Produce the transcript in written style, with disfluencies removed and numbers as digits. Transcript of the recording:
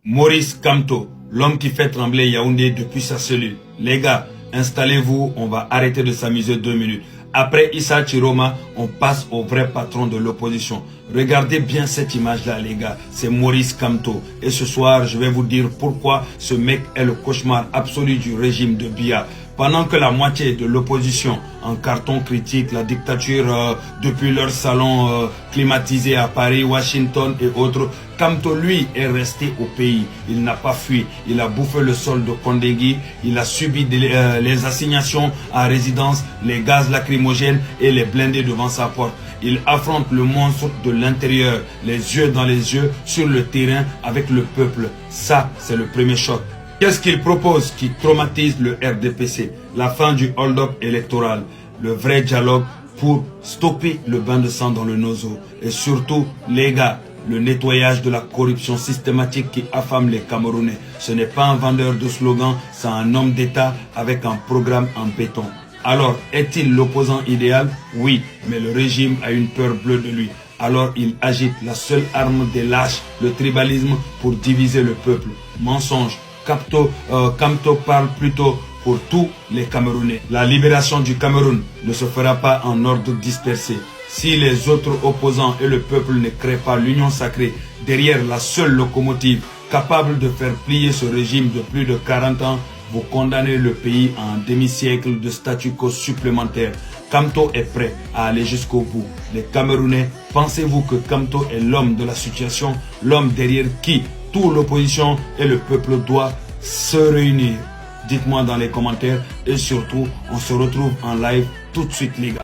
Maurice Kamto, l'homme qui fait trembler Yaoundé depuis sa cellule. Les gars, installez-vous, on va arrêter de s'amuser 2 minutes. Après Issa Chiroma, on passe au vrai patron de l'opposition. Regardez bien cette image-là, les gars. C'est Maurice Kamto. Et ce soir, je vais vous dire pourquoi ce mec est le cauchemar absolu du régime de Biya. Pendant que la moitié de l'opposition en carton critique la dictature depuis leur salon climatisé à Paris, Washington et autres, Kamto lui est resté au pays. Il n'a pas fui. Il a bouffé le sol de Kondegui. Il a subi les assignations à résidence, les gaz lacrymogènes et les blindés devant sa porte. Il affronte le monstre de l'intérieur, les yeux dans les yeux, sur le terrain avec le peuple. Ça, c'est le premier choc. Qu'est-ce qu'il propose qui traumatise le RDPC? La fin du hold-up électoral, le vrai dialogue pour stopper le bain de sang dans le nozo. Et surtout, les gars, le nettoyage de la corruption systématique qui affame les Camerounais. Ce n'est pas un vendeur de slogans, c'est un homme d'État avec un programme en béton. Alors, est-il l'opposant idéal? Oui, mais le régime a une peur bleue de lui. Alors il agite la seule arme des lâches, le tribalisme, pour diviser le peuple. Mensonge. Kamto parle plutôt pour tous les Camerounais. La libération du Cameroun ne se fera pas en ordre dispersé. Si les autres opposants et le peuple ne créent pas l'union sacrée derrière la seule locomotive capable de faire plier ce régime de plus de 40 ans, vous condamnez le pays à un demi-siècle de statu quo supplémentaire. Kamto est prêt à aller jusqu'au bout. Les Camerounais, pensez-vous que Kamto est l'homme de la situation, l'homme derrière qui toute l'opposition et le peuple doivent se réunir? Dites-moi dans les commentaires et surtout, on se retrouve en live tout de suite, les gars.